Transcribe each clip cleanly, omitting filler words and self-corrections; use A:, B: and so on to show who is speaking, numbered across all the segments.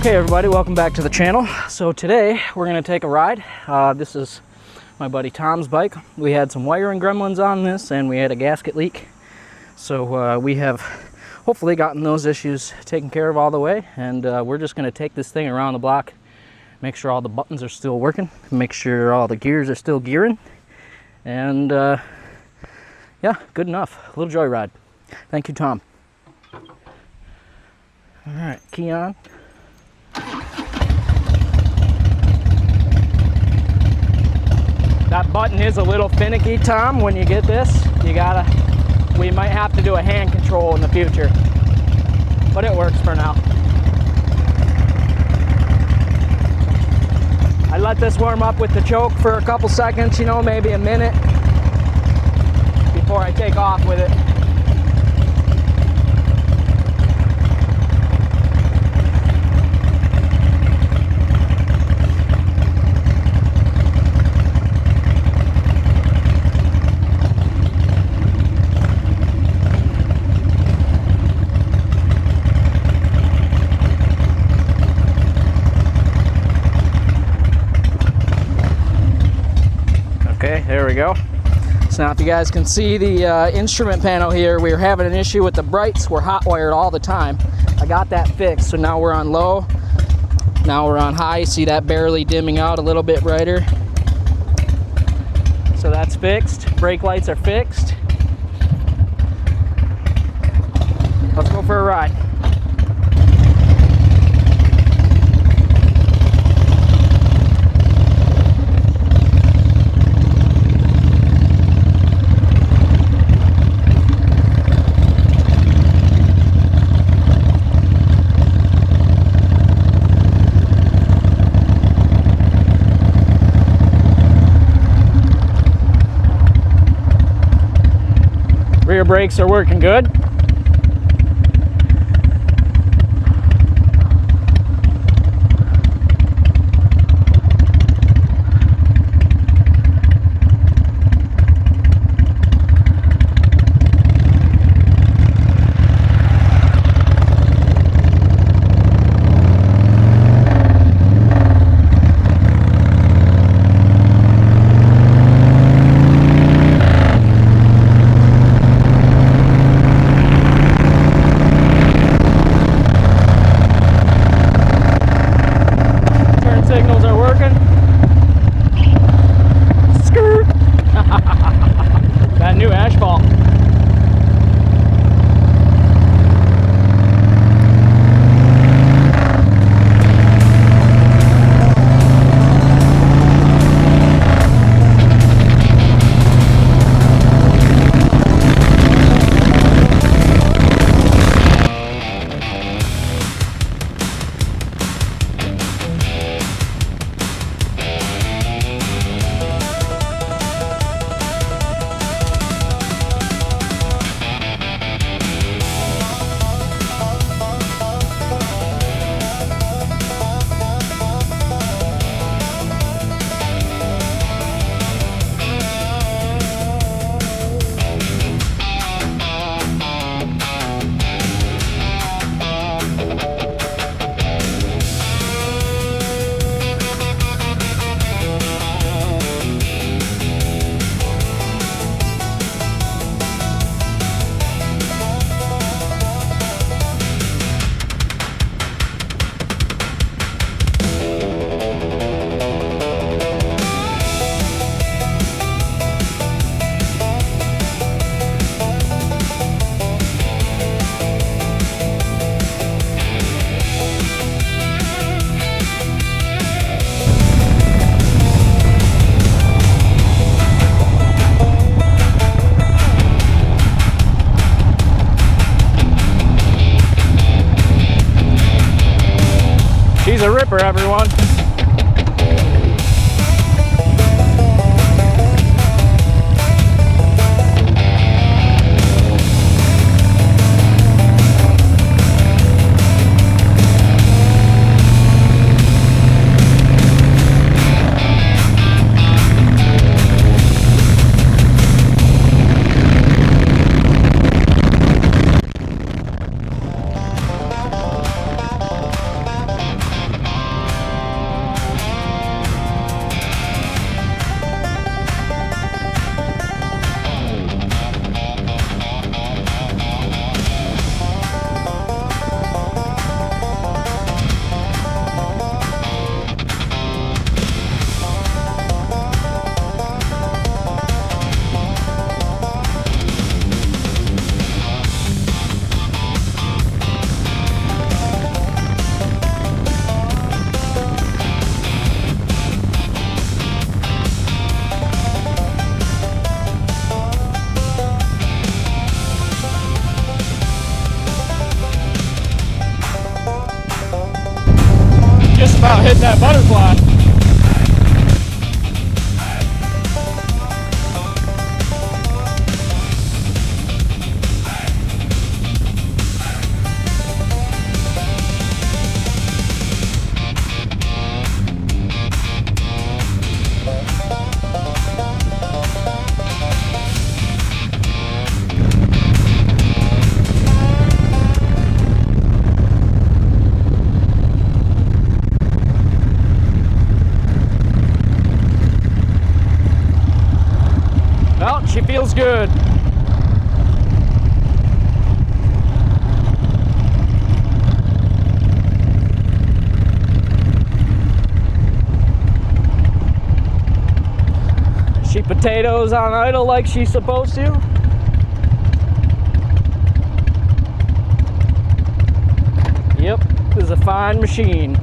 A: Okay everybody, welcome back to the channel. So today we're going to take a ride. This is my buddy Tom's bike. We had some wiring gremlins on this and we had a gasket leak. So we have hopefully gotten those issues taken care of all the way, and we're just going to take this thing around the block, make sure all the buttons are still working, make sure all the gears are still gearing, and yeah, good enough. A little joyride. Thank you, Tom. All right, key on. That button is a little finicky, Tom. When you get this, we might have to do a hand control in the future, but it works for now. I let this warm up with the choke for a couple seconds, you know, maybe a minute before I take off with it. Okay, there we go. So now if you guys can see the instrument panel here, we were having an issue with the brights. We're hot wired all the time. I got that fixed, so now we're on low. Now we're on high. See that barely dimming out a little bit brighter. So that's fixed. Brake lights are fixed. Let's go for a ride. Rear brakes are working good. Signals are working. Skirt. That new asphalt. She's a ripper, everyone. hitting that butterfly. Well, she feels good. She potatoes on idle like she's supposed to. Yep, this is a fine machine.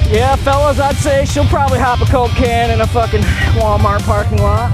A: Yeah, fellas, I'd say she'll probably hop a Coke can in a fucking Walmart parking lot.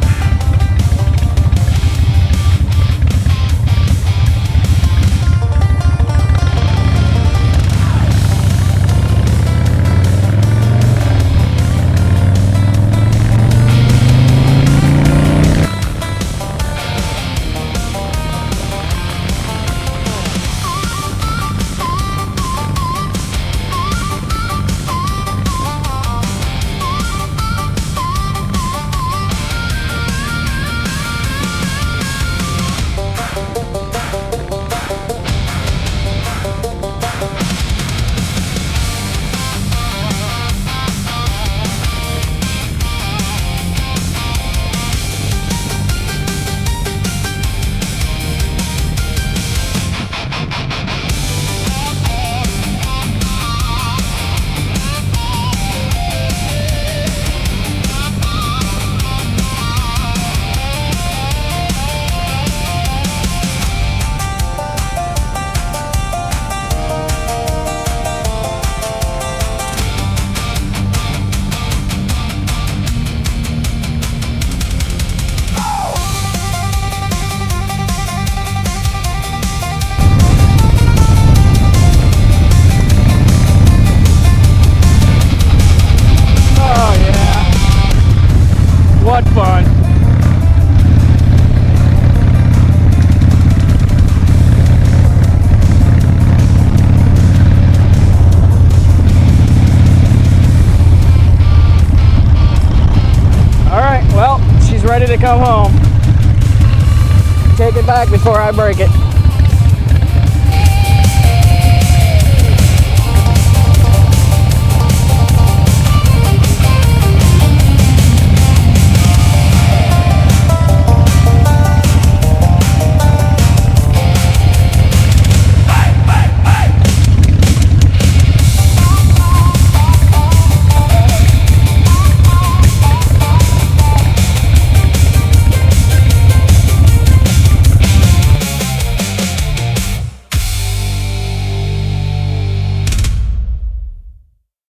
A: come home. Take it back before I break it.